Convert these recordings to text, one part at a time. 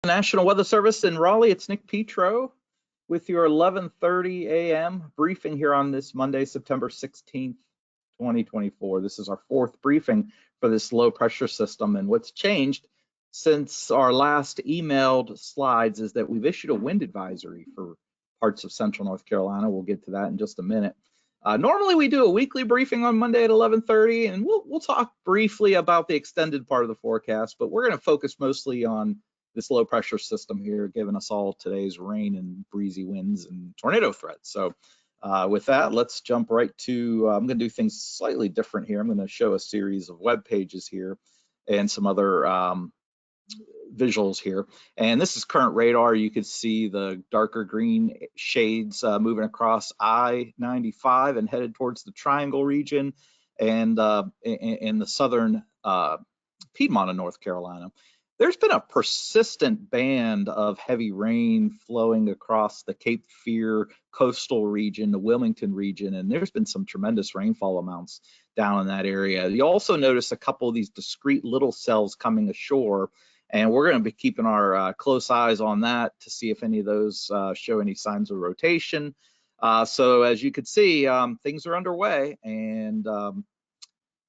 National Weather Service in Raleigh. It's Nick Petro with your 11:30 a.m. briefing here on this Monday, September 16th, 2024. This is our fourth briefing for this low pressure system, and what's changed since our last emailed slides is that we've issued a wind advisory for parts of central North Carolina. We'll get to that in just a minute. Normally we do a weekly briefing on Monday at 11:30, and we'll talk briefly about the extended part of the forecast, but we're going to focus mostly on this low pressure system here, giving us all today's rain and breezy winds and tornado threats. So with that, let's jump right to, I'm going to do things slightly different here. I'm going to show a series of web pages here and some other visuals here. And this is current radar. You could see the darker green shades moving across I-95 and headed towards the Triangle region and in the southern Piedmont of North Carolina. There's been a persistent band of heavy rain flowing across the Cape Fear coastal region, the Wilmington region, and there's been some tremendous rainfall amounts down in that area. You also notice a couple of these discrete little cells coming ashore, and we're going to be keeping our close eyes on that to see if any of those show any signs of rotation. So as you can see, things are underway, and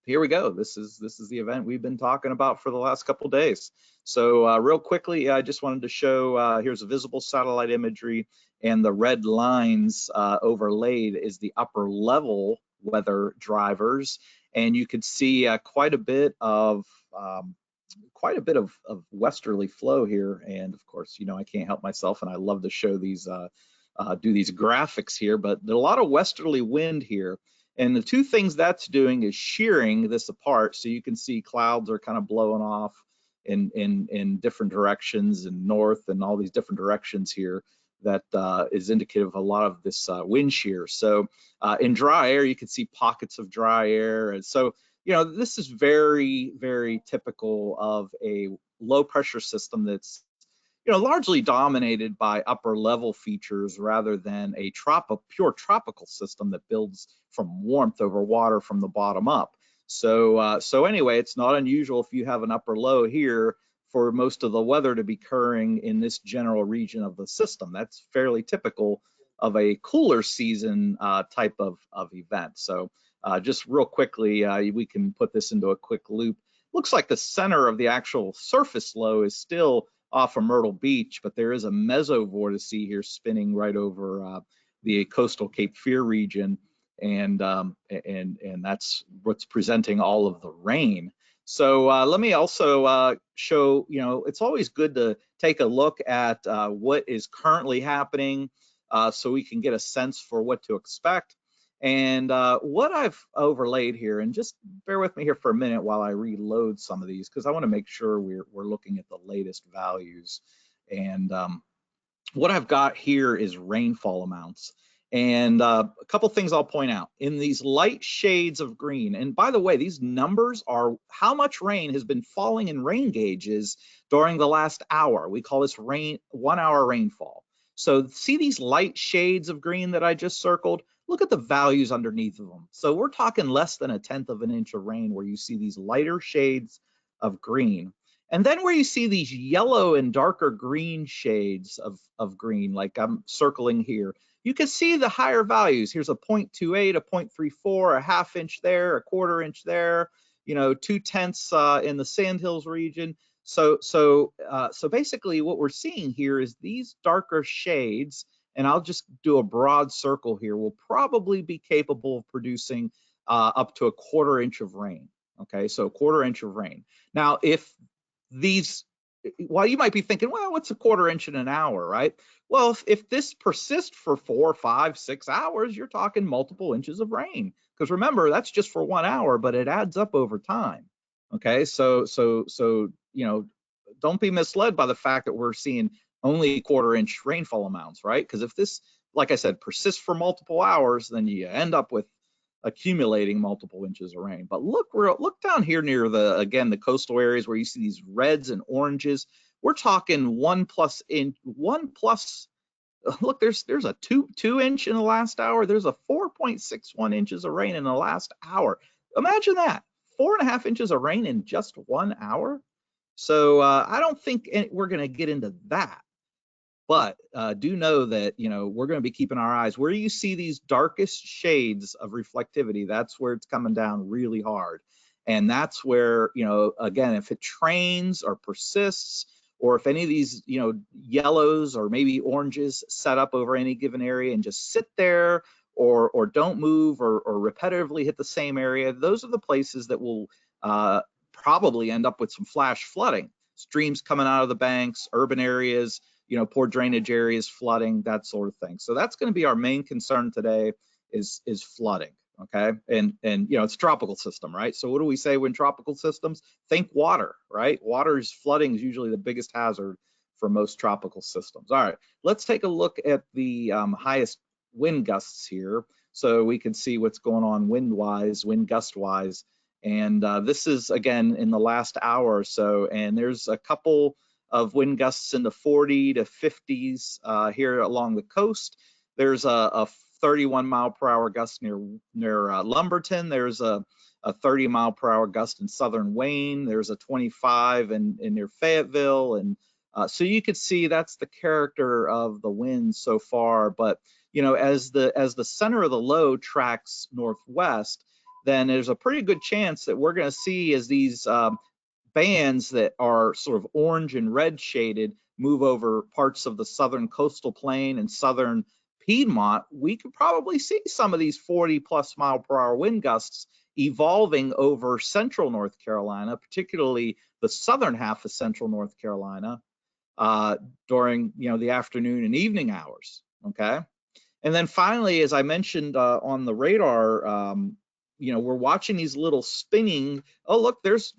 here we go. This is the event we've been talking about for the last couple of days. So real quickly, I just wanted to show, here's a visible satellite imagery, and the red lines overlaid is the upper level weather drivers. And you can see quite a bit of westerly flow here. And of course, you know, I can't help myself, and I love to show these, do these graphics here, but there's a lot of westerly wind here. And the two things that's doing is shearing this apart. So you can see clouds are kind of blowing off in different directions and north and all these different directions here. That is indicative of a lot of this wind shear. So in dry air, you can see pockets of dry air. And so, you know, this is very, very typical of a low pressure system that's, you know, largely dominated by upper level features rather than a pure tropical system that builds from warmth over water from the bottom up. So anyway, it's not unusual if you have an upper low here for most of the weather to be occurring in this general region of the system. That's fairly typical of a cooler season type of event. So just real quickly, we can put this into a quick loop. Looks like the center of the actual surface low is still off of Myrtle Beach, but there is a mesovortice here spinning right over the coastal Cape Fear region, and that's what's presenting all of the rain. So let me also show, you know, it's always good to take a look at what is currently happening so we can get a sense for what to expect. And what I've overlaid here, and just bear with me here for a minute while I reload some of these, because I want to make sure we're looking at the latest values. And what I've got here is rainfall amounts. And a couple things I'll point out. In these light shades of green, and by the way, these numbers are how much rain has been falling in rain gauges during the last hour. We call this 1 hour rainfall. So see these light shades of green that I just circled? Look at the values underneath of them. So we're talking less than 1/10 of an inch of rain where you see these lighter shades of green. And then where you see these yellow and darker green shades of green, like I'm circling here, you can see the higher values. Here's a 0.28, a 0.34, a 1/2 inch there, a 1/4 inch there, you know, 2/10 in the Sandhills region. So basically what we're seeing here is these darker shades, and I'll just do a broad circle here, will probably be capable of producing up to a 1/4 inch of rain. Okay, so a 1/4 inch of rain. Now, if these, well, you might be thinking, well, what's a 1/4 inch in an hour, right? Well, if this persists for 4, 5, 6 hours, you're talking multiple inches of rain. Because remember, that's just for 1 hour, but it adds up over time. Okay, so you know, don't be misled by the fact that we're seeing only 1/4 inch rainfall amounts, right? Because if this, like I said, persists for multiple hours, then you end up with accumulating multiple inches of rain. But look down here near the coastal areas where you see these reds and oranges. We're talking 1+ inch, look, there's a 2 inch in the last hour. There's a 4.61 inches of rain in the last hour. Imagine that, 4.5 inches of rain in just 1 hour. So I don't think we're going to get into that. But do know that, we're going to be keeping our eyes where you see these darkest shades of reflectivity. That's where it's coming down really hard. And that's where, again, if it trains or persists, or if any of these, yellows or maybe oranges set up over any given area and just sit there or don't move or repetitively hit the same area, those are the places that will probably end up with some flash flooding. Streams coming out of the banks, urban areas, poor drainage areas, flooding, that sort of thing. So that's going to be our main concern today is flooding. Okay, and it's a tropical system, right? So what do we say when tropical systems? Think water, right? Water's flooding is usually the biggest hazard for most tropical systems. All right, let's take a look at the highest wind gusts here, so we can see what's going on wind-wise, wind gust-wise. And this is again in the last hour or so, and there's a couple of wind gusts in the 40 to 50s here along the coast. There's a 31 mile per hour gust near Lumberton. There's a 30 mile per hour gust in southern Wayne. There's a 25 in near Fayetteville. And so you could see that's the character of the wind so far. But as the center of the low tracks northwest, then there's a pretty good chance that we're going to see as these bands that are sort of orange and red shaded move over parts of the southern coastal plain and southern Piedmont. We could probably see some of these 40 plus mile per hour wind gusts evolving over central North Carolina, particularly the southern half of central North Carolina during the afternoon and evening hours. Okay, and then finally, as I mentioned on the radar, we're watching these little spinning. Oh, look, there's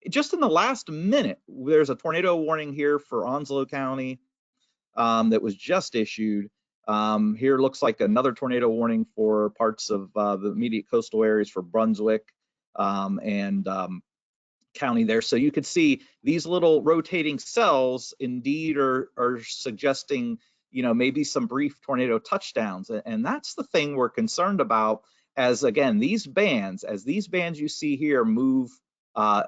just in the last minute, there's a tornado warning here for Onslow County that was just issued. Here looks like another tornado warning for parts of the immediate coastal areas for Brunswick and County there. So you could see these little rotating cells indeed are suggesting, maybe some brief tornado touchdowns. And that's the thing we're concerned about as, again, these bands you see here move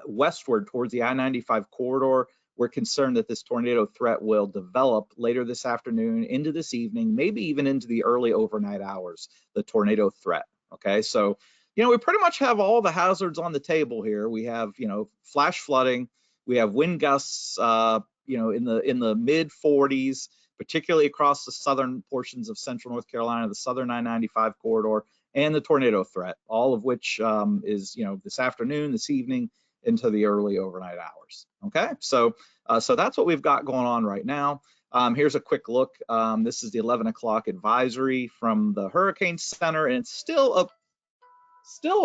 westward towards the I-95 corridor. We're concerned that this tornado threat will develop later this afternoon, into this evening, maybe even into the early overnight hours, the tornado threat. Okay, so we pretty much have all the hazards on the table here. We have flash flooding, we have wind gusts in the mid 40s, particularly across the southern portions of central North Carolina, the southern I-95 corridor, and the tornado threat, all of which is this afternoon, this evening, into the early overnight hours. Okay, so that's what we've got going on right now. Here's a quick look. This is the 11 o'clock advisory from the Hurricane Center, and it's still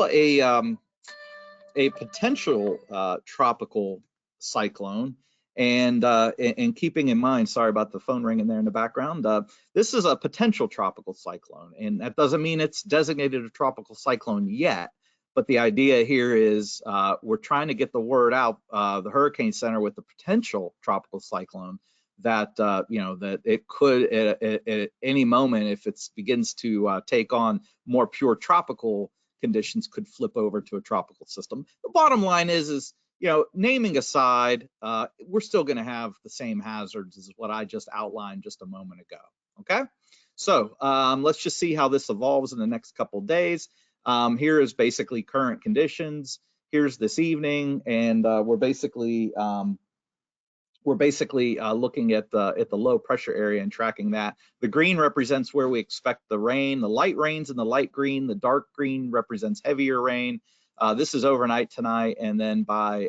a potential tropical cyclone. And keeping in mind, sorry about the phone ringing there in the background, this is a potential tropical cyclone, and that doesn't mean it's designated a tropical cyclone yet. But the idea here is we're trying to get the word out, the Hurricane Center, with the potential tropical cyclone, that that it could at any moment, if it begins to take on more pure tropical conditions, could flip over to a tropical system. The bottom line is naming aside, we're still going to have the same hazards as what I just outlined just a moment ago. Okay, so let's just see how this evolves in the next couple of days. Here is basically current conditions. Here's this evening, and we're basically looking at the low pressure area and tracking that. The green represents where we expect the rain. The light rain's in the light green. The dark green represents heavier rain. This is overnight tonight, and then by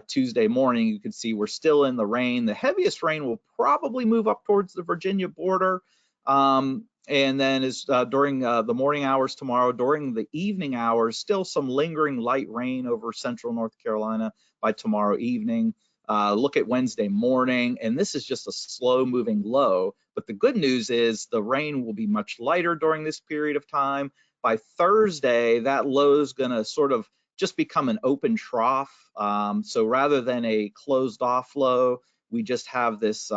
Tuesday morning, you can see we're still in the rain. The heaviest rain will probably move up towards the Virginia border, and then is during the morning hours tomorrow. During the evening hours, still some lingering light rain over central North Carolina by tomorrow evening. Look at Wednesday morning, and this is just a slow moving low, but the good news is the rain will be much lighter during this period of time. By Thursday, that low is going to sort of just become an open trough. So rather than a closed off low, we just have this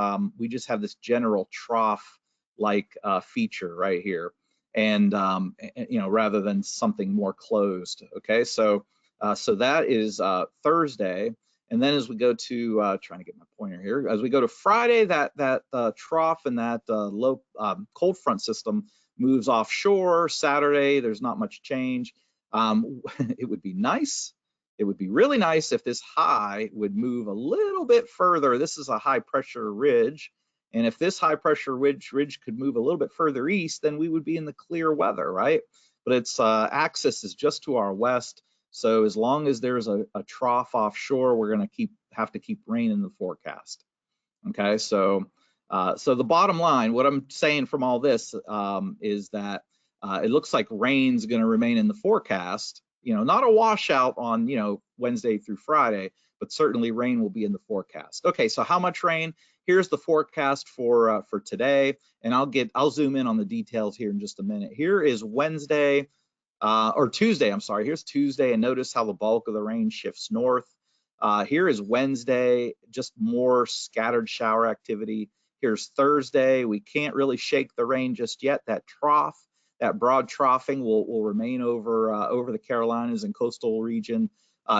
general trough like feature right here, and rather than something more closed. Okay, so that is Thursday. And then as we go to, trying to get my pointer here, as we go to Friday, that trough and that low cold front system moves offshore. Saturday, there's not much change. It would be nice. It would be really nice if this high would move a little bit further. This is a high pressure ridge. And if this high pressure ridge could move a little bit further east, then we would be in the clear weather, right? But its axis is just to our west. So as long as there's a trough offshore, we're going to have to keep rain in the forecast. Okay, so the bottom line, what I'm saying from all this is that it looks like rain's going to remain in the forecast. You know, not a washout on, you know, Wednesday through Friday, but certainly rain will be in the forecast. Okay, so how much rain? Here's the forecast for today, and I'll zoom in on the details here in just a minute. Here is Wednesday. Or Tuesday, I'm sorry. Here's Tuesday, and notice how the bulk of the rain shifts north. Here is Wednesday, just more scattered shower activity. Here's Thursday. We can't really shake the rain just yet. That trough, that broad troughing will remain over the Carolinas and coastal region.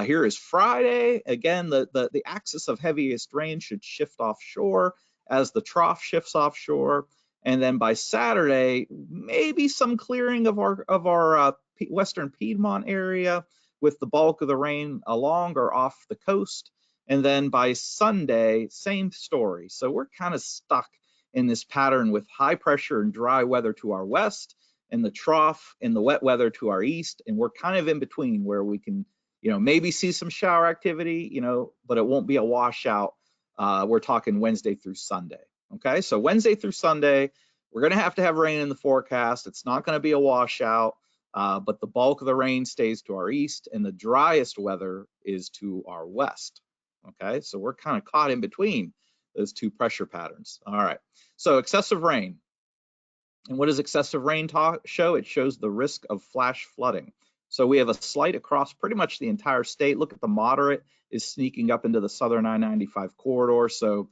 Here is Friday. Again, the axis of heaviest rain should shift offshore as the trough shifts offshore. And then by Saturday, maybe some clearing of our western Piedmont area with the bulk of the rain along or off the coast. And then by Sunday, same story. So we're kind of stuck in this pattern with high pressure and dry weather to our west and the trough and the wet weather to our east. And we're kind of in between where we can, you know, maybe see some shower activity, you know, but it won't be a washout. We're talking Wednesday through Sunday. Okay, so Wednesday through Sunday, we're going to have rain in the forecast. It's not going to be a washout, but the bulk of the rain stays to our east and the driest weather is to our west. Okay, so we're kind of caught in between those two pressure patterns. All right, so excessive rain. And what does excessive rain show? It shows the risk of flash flooding. So we have a slight across pretty much the entire state. Look at the moderate is sneaking up into the southern I-95 corridor. So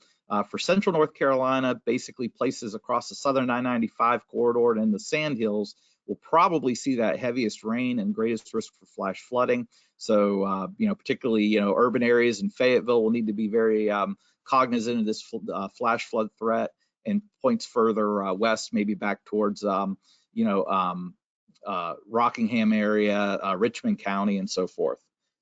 for central North Carolina, basically places across the southern I-95 corridor and in the Sandhills will probably see that heaviest rain and greatest risk for flash flooding. So, you know, particularly, you know, urban areas in Fayetteville will need to be very cognizant of this flash flood threat, and points further west, maybe back towards, you know, Rockingham area, Richmond County, and so forth.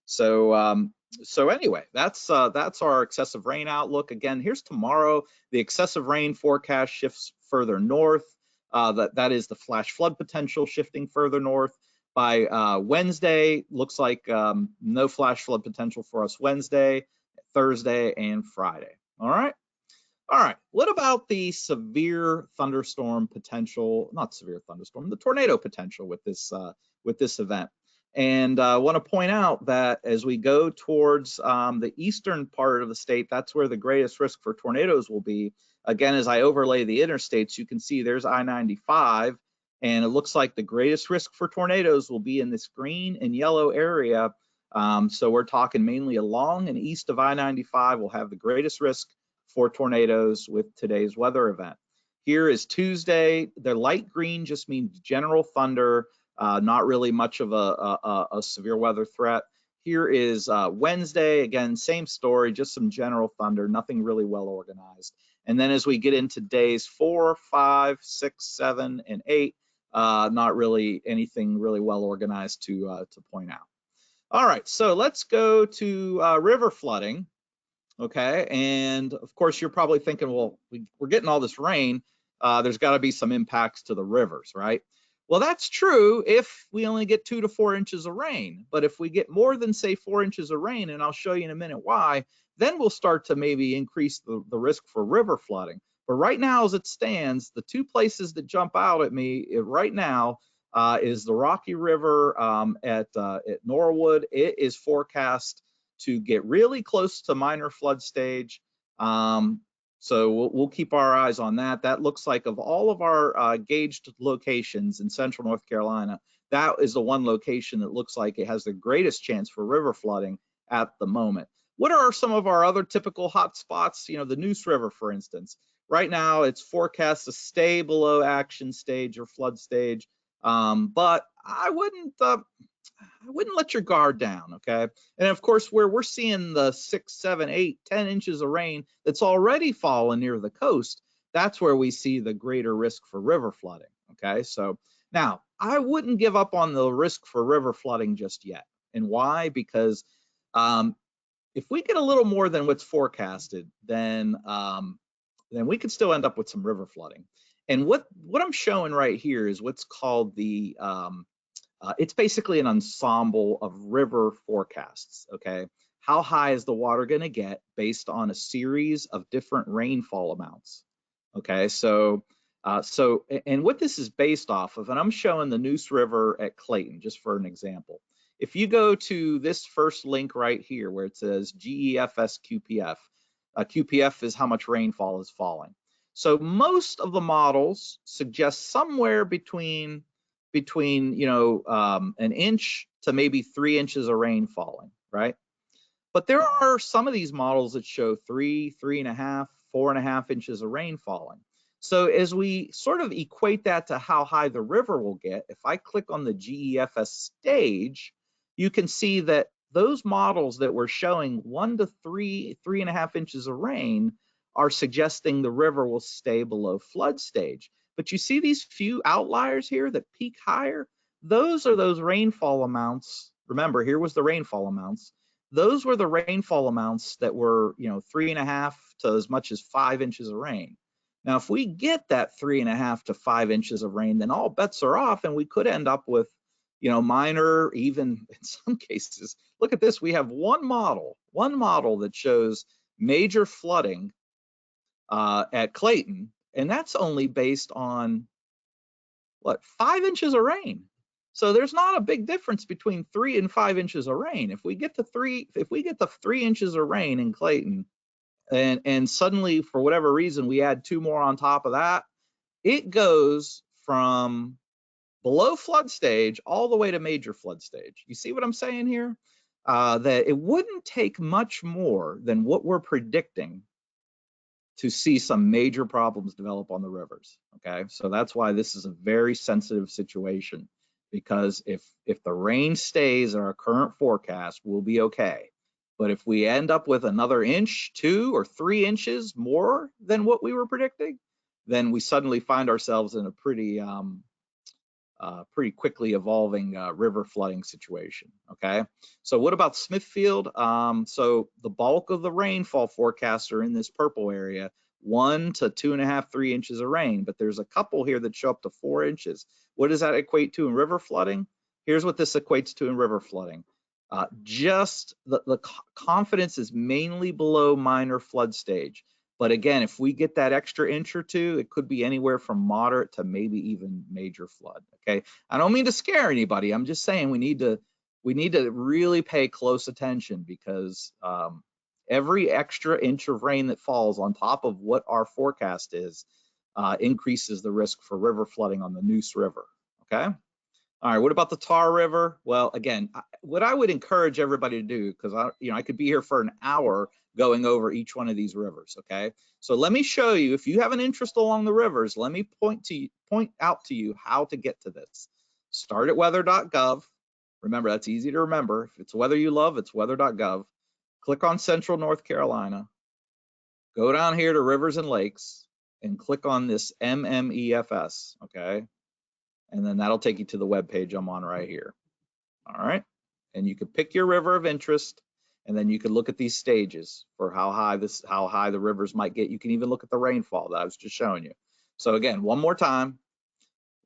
So, so anyway, that's our excessive rain outlook. Again, here's tomorrow. The excessive rain forecast shifts further north. That is the flash flood potential shifting further north. By Wednesday, looks like no flash flood potential for us Wednesday, Thursday, and Friday. All right. All right, what about the severe thunderstorm potential, not severe thunderstorm, the tornado potential with this event? And I want to point out that as we go towards the eastern part of the state, that's where the greatest risk for tornadoes will be. Again, as I overlay the interstates, you can see there's I-95, and it looks like the greatest risk for tornadoes will be in this green and yellow area. So we're talking mainly along and east of I-95 will have the greatest risk for tornadoes with today's weather event. Here is Tuesday. The light green just means general thunder, not really much of a severe weather threat. Here is Wednesday. Again, same story, just some general thunder, nothing really well organized. And then as we get into days 4, 5, 6, 7, and 8, not really anything really well organized to point out. All right, so let's go to river flooding. Okay, and of course you're probably thinking, well, we're getting all this rain, there's got to be some impacts to the rivers, right? Well, that's true if we only get 2 to 4 inches of rain, but if we get more than, say, 4 inches of rain, and I'll show you in a minute why, then we'll start to maybe increase the risk for river flooding. But right now, as it stands, the two places that jump out at me right now is the Rocky River at Norwood. It is forecast to get really close to minor flood stage. So we'll keep our eyes on that. That looks like of all of our gauged locations in central North Carolina, that is the one location that looks like it has the greatest chance for river flooding at the moment. What are some of our other typical hot spots? You know, the Neuse River, for instance. Right now, it's forecast to stay below action stage or flood stage, but I wouldn't I wouldn't let your guard down, okay? And of course, where we're seeing the 6, 7, 8, 10 inches of rain that's already fallen near the coast, that's where we see the greater risk for river flooding, okay? So now, I wouldn't give up on the risk for river flooding just yet. And why? Because if we get a little more than what's forecasted, then we could still end up with some river flooding. And what I'm showing right here is what's called the it's basically an ensemble of river forecasts, okay? How high is the water going to get based on a series of different rainfall amounts, okay? And what this is based off of, and I'm showing the Neuse River at Clayton, just for an example. If you go to this first link right here where it says GEFS QPF, QPF is how much rainfall is falling. So most of the models suggest somewhere between an inch to maybe 3 inches of rain falling, right? But there are some of these models that show 3, 3.5, 4.5 inches of rain falling. So as we sort of equate that to how high the river will get, if I click on the GEFS stage, you can see that those models that were showing 1 to 3, 3.5 inches of rain are suggesting the river will stay below flood stage. But you see these few outliers here that peak higher? Those are those rainfall amounts. Remember, here was the rainfall amounts. Those were the rainfall amounts that were, 3.5 to as much as 5 inches of rain. Now, if we get that 3.5 to 5 inches of rain, then all bets are off, and we could end up with, minor, even in some cases. Look at this. We have one model that shows major flooding at Clayton, and that's only based on 5 inches of rain. So there's not a big difference between 3 and 5 inches of rain. If we get the 3 inches of rain in Clayton, and suddenly for whatever reason we add 2 more on top of that, it goes from below flood stage all the way to major flood stage. You see what I'm saying here? That it wouldn't take much more than what we're predicting to see some major problems develop on the rivers, okay? So that's why this is a very sensitive situation, because if the rain stays at our current forecast, we'll be okay. But if we end up with another inch, 2 or 3 inches more than what we were predicting, then we suddenly find ourselves in a pretty quickly evolving river flooding situation, okay? So what about Smithfield? So the bulk of the rainfall forecasts are in this purple area, 1 to 2.5, 3 inches of rain, but there's a couple here that show up to 4 inches. What does that equate to in river flooding? Here's what this equates to in river flooding. Just the confidence is mainly below minor flood stage. But again, if we get that extra inch or 2, it could be anywhere from moderate to maybe even major flood, okay? I don't mean to scare anybody. I'm just saying we need to really pay close attention, because every extra inch of rain that falls on top of what our forecast is increases the risk for river flooding on the Neuse River, okay? All right, what about the Tar River? Well, again, what I would encourage everybody to do, because I could be here for an hour going over each one of these rivers, okay? So let me show you, if you have an interest along the rivers, let me point out to you how to get to this. Start at weather.gov. Remember, that's easy to remember. If it's weather you love, it's weather.gov. Click on Central North Carolina. Go down here to Rivers and Lakes and click on this MMEFS, okay? And then that'll take you to the web page I'm on right here. All right, and you could pick your river of interest, and then you could look at these stages for how high the rivers might get. You can even look at the rainfall that I was just showing you. So again, one more time,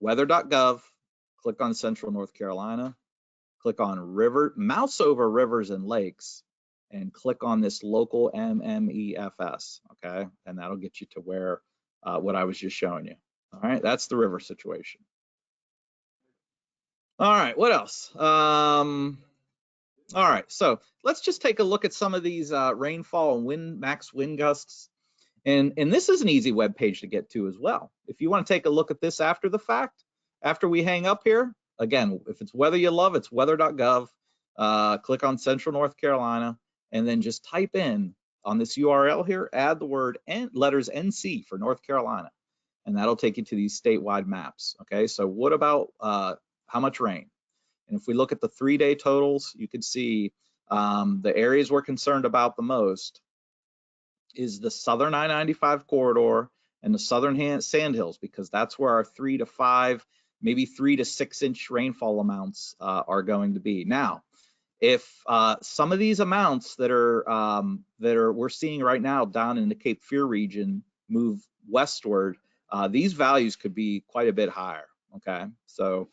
weather.gov, click on Central North Carolina, click on mouse over Rivers and Lakes, and click on this local MMEFS, okay? And that'll get you to where what I was just showing you. All right, that's the river situation. All right, what else? All right, so let's just take a look at some of these rainfall and max wind gusts. And this is an easy web page to get to as well. If you want to take a look at this after the fact, after we hang up here, again, if it's weather you love, it's weather.gov. Click on Central North Carolina, and then just type in on this URL here, add the word letters NC for North Carolina, and that'll take you to these statewide maps. Okay, so what about how much rain? And if we look at the 3-day totals, you can see the areas we're concerned about the most is the southern I-95 corridor and the southern sandhills, because that's where our 3 to 5, maybe 3 to 6 inch rainfall amounts are going to be. Now, if some of these amounts that we're seeing right now down in the Cape Fear region move westward, these values could be quite a bit higher. Okay, so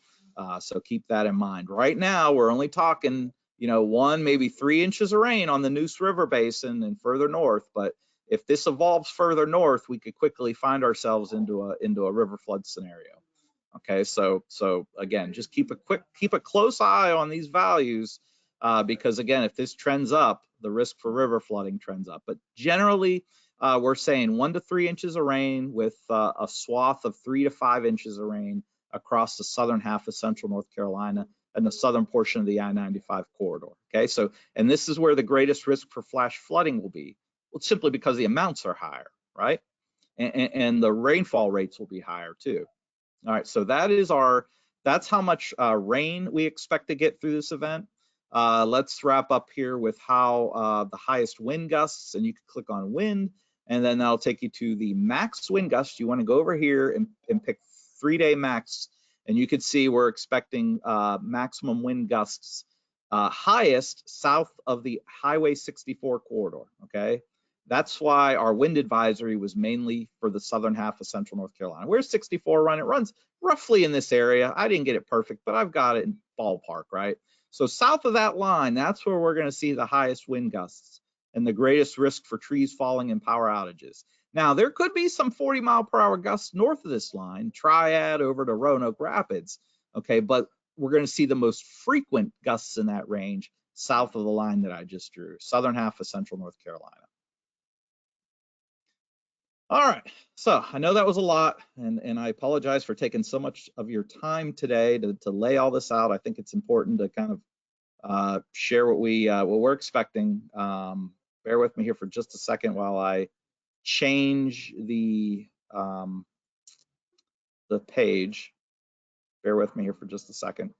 keep that in mind. Right now, we're only talking, 1, maybe 3 inches of rain on the Neuse River Basin and further north. But if this evolves further north, we could quickly find ourselves into a river flood scenario. Okay, so again, just keep a close eye on these values, because again, if this trends up, the risk for river flooding trends up. But generally, we're saying 1 to 3 inches of rain with a swath of 3 to 5 inches of rain across the southern half of central North Carolina and the southern portion of the I-95 corridor. Okay, so, and this is where the greatest risk for flash flooding will be. Well, simply because the amounts are higher, right? And the rainfall rates will be higher too. All right, so that's how much rain we expect to get through this event. Let's wrap up here with how the highest wind gusts, and you can click on wind, and then that'll take you to the max wind gusts. You want to go over here and pick 3-day max, and you can see we're expecting maximum wind gusts highest south of the Highway 64 corridor. Okay, that's why our wind advisory was mainly for the southern half of central North Carolina. Where's 64 run? It runs roughly in this area. I didn't get it perfect, but I've got it in ballpark, right? So south of that line, that's where we're going to see the highest wind gusts and the greatest risk for trees falling and power outages. Now, there could be some 40-mile-per-hour gusts north of this line, Triad over to Roanoke Rapids, okay, but we're going to see the most frequent gusts in that range south of the line that I just drew, southern half of central North Carolina. All right, so I know that was a lot, and I apologize for taking so much of your time today to lay all this out. I think it's important to kind of share what we're expecting. Bear with me here for just a second while I change the page. Bear with me here for just a second.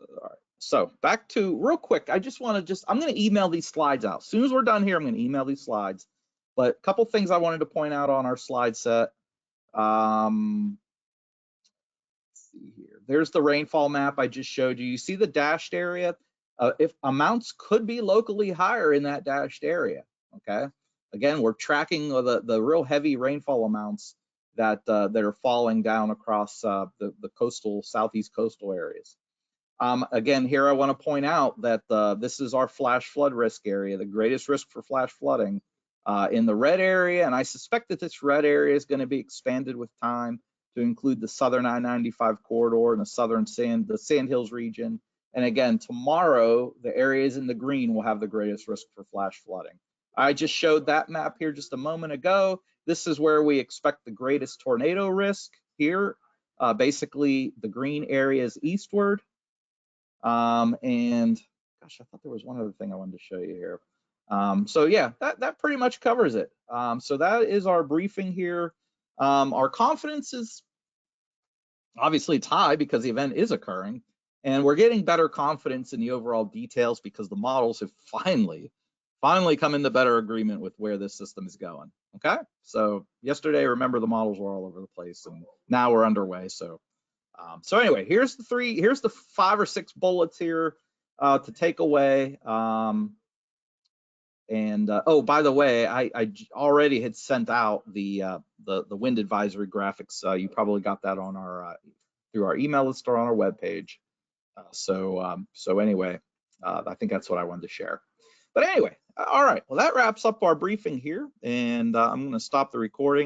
All right, so back to real quick. I just want to I'm going to email these slides out. As soon as we're done here, I'm going to email these slides. But a couple things I wanted to point out on our slide set. Let's see here. There's the rainfall map I just showed you. You see the dashed area? If amounts could be locally higher in that dashed area. Okay. Again, we're tracking the real heavy rainfall amounts that are falling down across the coastal, southeast coastal areas. Again, here I want to point out that this is our flash flood risk area, the greatest risk for flash flooding in the red area, and I suspect that this red area is going to be expanded with time to include the southern I-95 corridor and the Sandhills region. And again, tomorrow, the areas in the green will have the greatest risk for flash flooding. I just showed that map here just a moment ago. This is where we expect the greatest tornado risk here. Basically, the green area is eastward. And gosh, I thought there was one other thing I wanted to show you here. So yeah, that pretty much covers it. So that is our briefing here. Our confidence is obviously it's high because the event is occurring, and we're getting better confidence in the overall details because the models have finally come into better agreement with where this system is going. Okay, so yesterday, remember, the models were all over the place, and now we're underway. So anyway, here's the 5 or 6 bullets here to take away. Oh, by the way, I already had sent out the wind advisory graphics. You probably got that on our through our email list or on our webpage. So anyway, I think that's what I wanted to share. But anyway, all right. Well, that wraps up our briefing here, and I'm going to stop the recording.